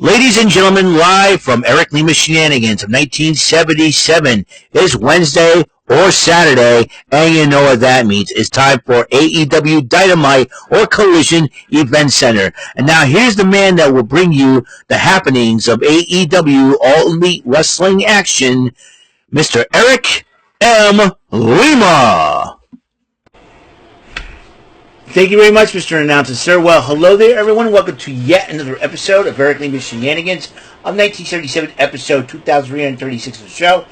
Ladies and gentlemen, live from Eric Lima Shenanigans of 1977. It's Wednesday or Saturday, and you know what that means. It's time for AEW Dynamite or Collision Event Center. And now here's the man that will bring you the happenings of AEW All Elite Wrestling action, Mr. Eric M. Lima. Thank you very much, Mr. Announcer, sir. Well, hello there, everyone. Welcome to yet another episode of Eric Lima Shenanigans of 1977, episode 2336 of the show.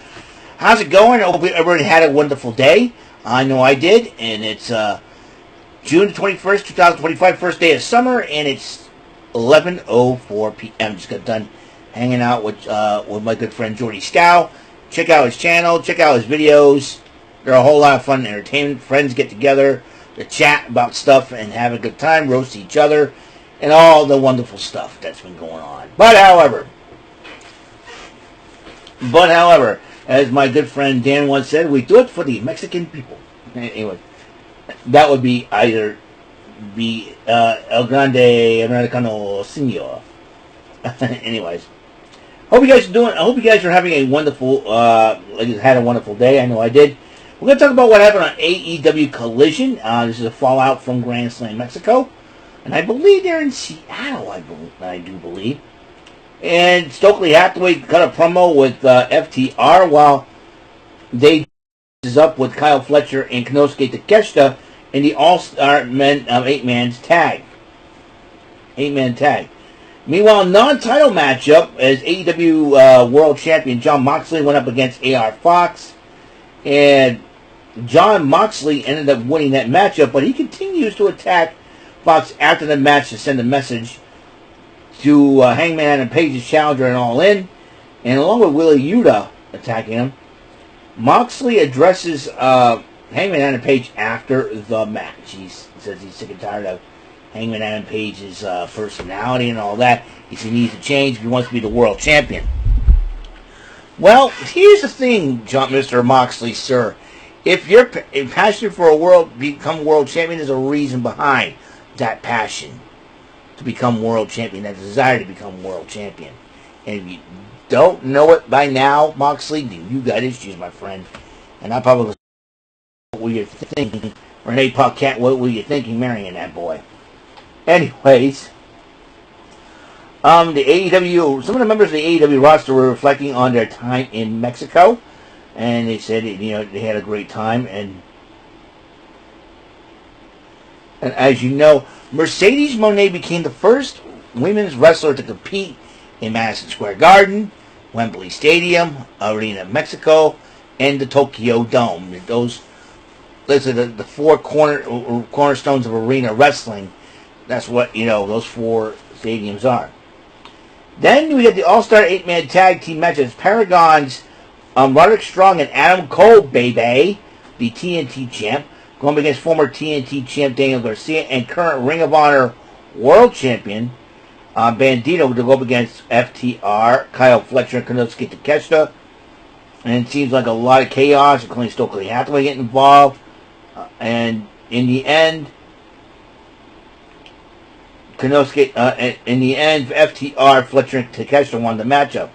How's it going? I hope everybody had a wonderful day. I know I did, and it's June 21st, 2025, first day of summer, and it's 11:04 p.m. Just got done hanging out with my good friend Jordy Scow. Check out his channel. Check out his videos. They're a whole lot of fun and entertainment. Friends get together to chat about stuff and have a good time, roast each other, and all the wonderful stuff that's been going on. But however, as my good friend Dan once said, we do it for the Mexican people. Anyway, that would be either El Grande Americano Senor. Anyways, hope you guys are doing. I hope you guys are having a wonderful, had a wonderful day. I know I did. We're going to talk about what happened on AEW Collision. This is a fallout from Grand Slam, Mexico. And I believe they're in Seattle, I do believe. And Stokely Hathaway cut a promo with FTR while they is up with Kyle Fletcher and Konosuke Takeshita in the All-Star Men 8-man tag. 8-man tag. Meanwhile, non-title matchup as AEW World Champion Jon Moxley went up against AR Fox. And Jon Moxley ended up winning that matchup, but he continues to attack Fox after the match to send a message to Hangman Adam Page's challenger and All In. And along with Wheeler Yuta attacking him, Moxley addresses Hangman Adam Page after the match. He says he's sick and tired of Hangman Adam Page's personality and all that. He said he needs to change if he wants to be the world champion. Well, here's the thing, Mr. Moxley, sir. If you're passionate for become world champion, there's a reason behind that passion to become world champion, that desire to become world champion. And if you don't know it by now, Moxley, then you got issues, my friend. And I probably what were you thinking, Renee Paquette? What were you thinking, marrying that boy? Anyways. Some of the members of the AEW roster were reflecting on their time in Mexico, and they said, they had a great time. And as you know, Mercedes Moné became the first women's wrestler to compete in Madison Square Garden, Wembley Stadium, Arena of Mexico, and the Tokyo Dome. Those are the four cornerstones of arena wrestling. That's what those four stadiums are. Then we had the All-Star 8-man tag team matches. Paragons, Roderick Strong and Adam Cole, baby, the TNT champ, going up against former TNT champ Daniel Garcia and current Ring of Honor world champion Bandito to go up against FTR, Kyle Fletcher and Konosuke Takeshita. And it seems like a lot of chaos, including Stokely Hathaway getting involved. And in the end, FTR, Fletcher, and Takeshita won the matchup.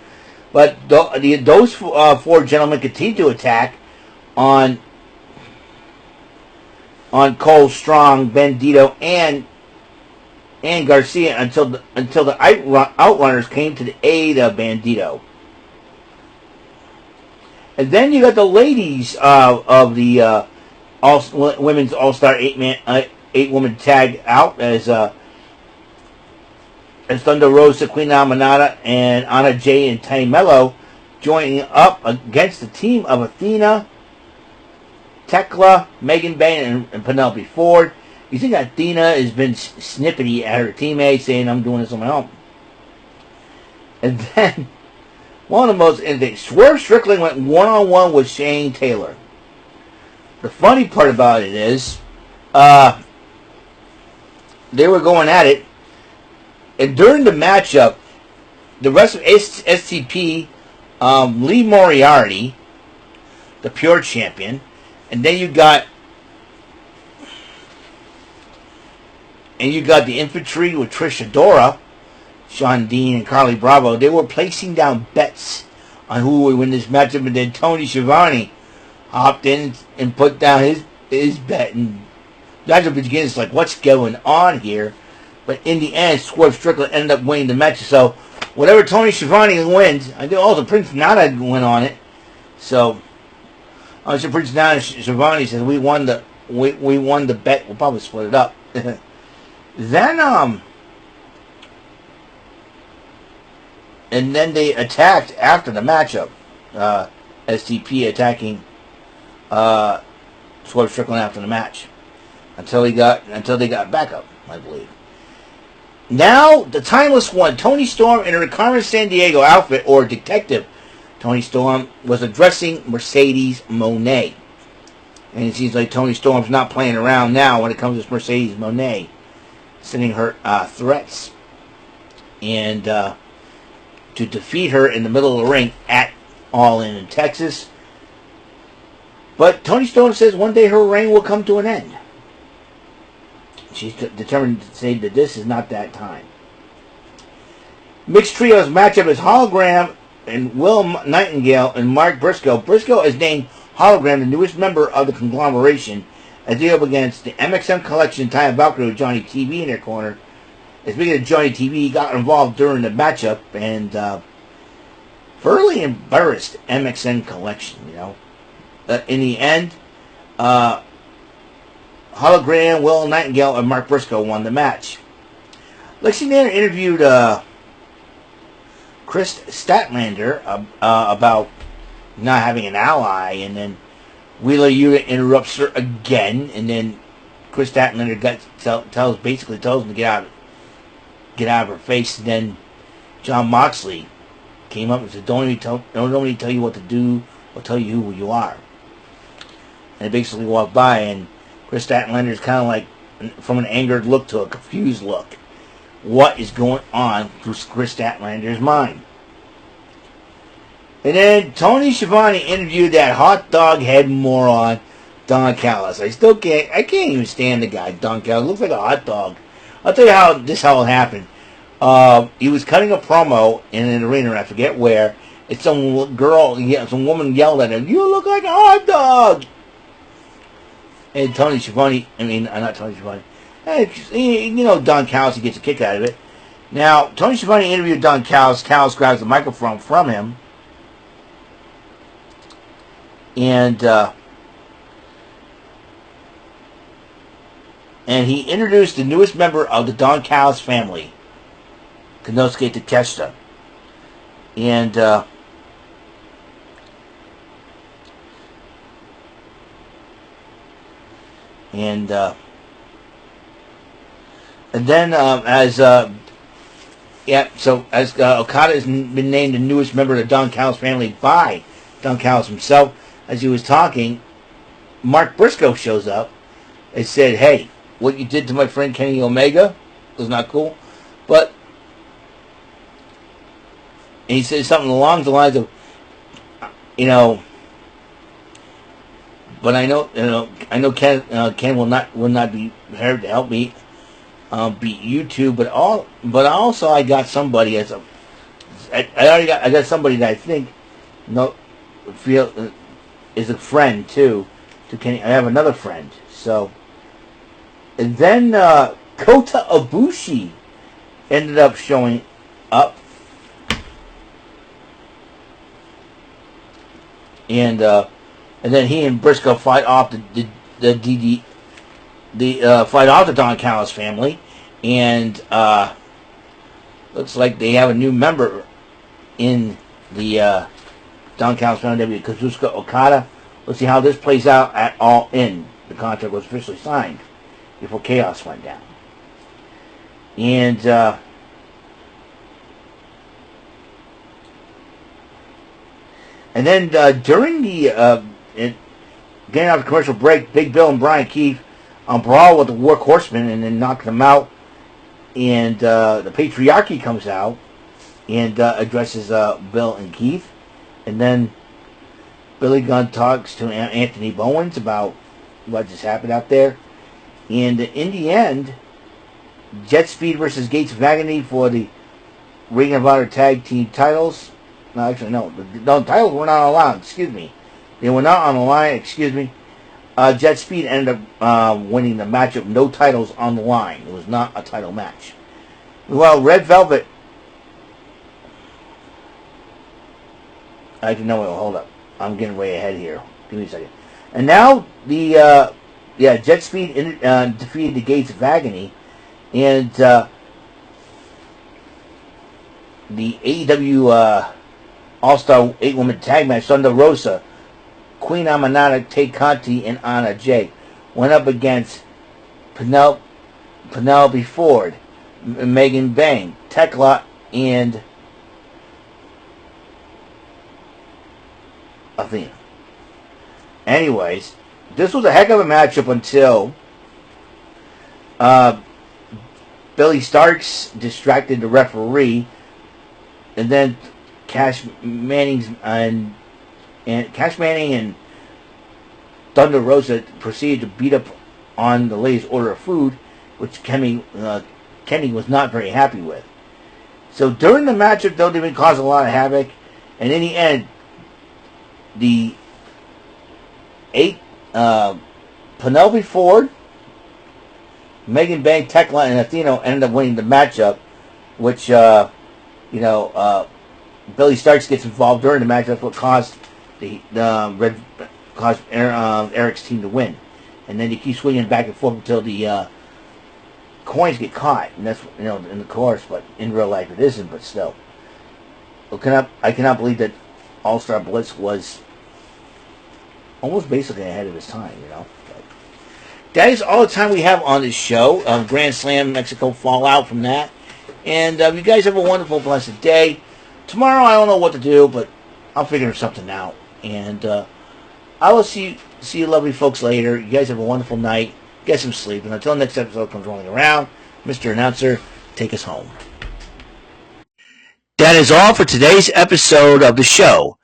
But those four gentlemen continue to attack on Cole, Strong, Bandito, and Garcia until the Outrunners came to the aid of Bandito. And then you got the ladies of the women's All-Star 8-woman tag out as Thunder Rosa, Queen Amanada, and Anna Jay and Tiny Mello joining up against the team of Athena, Tekla, Megan Bain, and Penelope Ford. You think Athena has been snippety at her teammates, saying, I'm doing this on my own. And then, one of the most interesting, Swerve Strickland went one-on-one with Shane Taylor. The funny part about it is, they were going at it, and during the matchup, the rest of STP, Lee Moriarty, the Pure Champion, and then you got the Infantry with Trish Adora, Sean Dean and Carly Bravo, they were placing down bets on who would win this matchup, and then Tony Schiavone hopped in and put down his bet, and the matchup begins like, what's going on here? But in the end, Swerve Strickland ended up winning the match. So whatever Tony Schiavone wins, I think also Prince Nana went on it. So Prince Nana Schiavone says we won the bet. We'll probably split it up. Then and then they attacked after the matchup. STP attacking Swerve Strickland after the match until they got backup, I believe. Now the Timeless One, Tony Storm, in her Carmen Sandiego outfit, or Detective Tony Storm, was addressing Mercedes Moné, and it seems like Tony Storm's not playing around now when it comes to Mercedes Moné, sending her threats and to defeat her in the middle of the ring at All In Texas. But Tony Storm says one day her reign will come to an end. She's determined to say that this is not that time. Mixed Trios matchup is Hologram and Will Nightingale and Mark Briscoe. Briscoe is named Hologram, the newest member of the conglomeration, as they up against the MXM Collection, Taya Valkyrie with Johnny TV in their corner. And speaking of Johnny TV, he got involved during the matchup and thoroughly embarrassed MXN Collection, in the end, Hologram, Will Nightingale, and Mark Briscoe won the match. Lexi Nair interviewed Chris Statlander about not having an ally, and then Wheeler Yuta interrupts her again, and then Chris Statlander tells him to get out of her face. And then John Moxley came up and said, "Don't let me tell you what to do. I'll tell you who you are." And they basically walked by, and Chris Statlander's kind of like from an angered look to a confused look. What is going on through Chris Statlander's mind? And then Tony Schiavone interviewed that hot dog head moron, Don Callis. I can't even stand the guy, Don Callis. Looks like a hot dog. I'll tell you how it happened. He was cutting a promo in an arena, I forget where, and some woman yelled at him, "You look like a hot dog!" And Tony Schiavone, not Tony Schiavone, Don Callis, he gets a kick out of it. Now, Tony Schiavone interviewed Don Callis. Callis grabs the microphone from him. And he introduced the newest member of the Don Callis family, Konosuke Takeshita. And then as Okada has been named the newest member of the Don Callis family by Don Callis himself, as he was talking, Mark Briscoe shows up and said, "Hey, what you did to my friend Kenny Omega was not cool." And he said something along the lines of, but I know Ken will not be here to help me beat you two, but also I got somebody I got somebody that I think is a friend too to Kenny. I have another friend. So, and then Kota Ibushi ended up showing up, and then he and Briscoe fight off the Don Callis family, and looks like they have a new member in the Don Callis family, Kazuchika Okada. Let's see how this plays out at All In. The contract was officially signed before Chaos went down. And then during the getting out of the commercial break, Big Bill and Brian Keith brawl with the Work Horsemen and then knock them out. And the Patriarchy comes out and addresses Bill and Keith. And then Billy Gunn talks to Anthony Bowens about what just happened out there. And in the end, Jet Speed versus Gates of Agony for the Ring of Honor tag team titles. No, actually, no. The titles were not on the line. Excuse me. They were not on the line. Excuse me. Jet Speed ended up winning the matchup. No titles on the line. It was not a title match. Well, Red Velvet. Actually, no, hold up. I'm getting way ahead here. Give me a second. And now the Jet Speed defeated the Gates of Agony, and the AEW All-Star 8-Woman Tag Match, Thunder Rosa, Queen Amanada, Tay Conti, and Anna Jay went up against Penelope Ford, Megan Bang, Tekla, and Athena. Anyways, this was a heck of a matchup until Billy Starks distracted the referee, and then Cash Manning and Thunder Rosa proceeded to beat up on the ladies' order of food, which Kenny was not very happy with. So during the matchup, though, they didn't cause a lot of havoc, and in the end, the Penelope Ford, Megan Bang, Tekla, and Athena ended up winning the matchup, which Billy Starks gets involved during the match. That's what caused Eric's team to win, and then you keep swinging back and forth until the coins get caught, and that's in the course. But in real life, it isn't. But still, I cannot believe that All Star Blitz was almost basically ahead of his time. But that is all the time we have on this show. Grand Slam Mexico fallout from that, and you guys have a wonderful, blessed day. Tomorrow, I don't know what to do, but I'll figure something out. And I will see you lovely folks later. You guys have a wonderful night. Get some sleep. And until next episode comes rolling around, Mr. Announcer, take us home. That is all for today's episode of the show.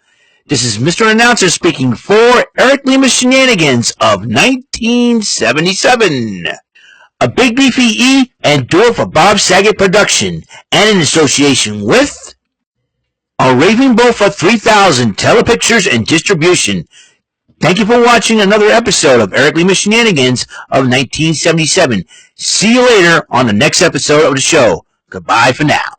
This is Mr. Announcer speaking for Eric Lima Shenanigans of 1977. A Big Beefy E and Do It for Bob Saget production, and in association with a Raving Bull for 3000 Telepictures and Distribution. Thank you for watching another episode of Eric Lima Shenanigans of 1977. See you later on the next episode of the show. Goodbye for now.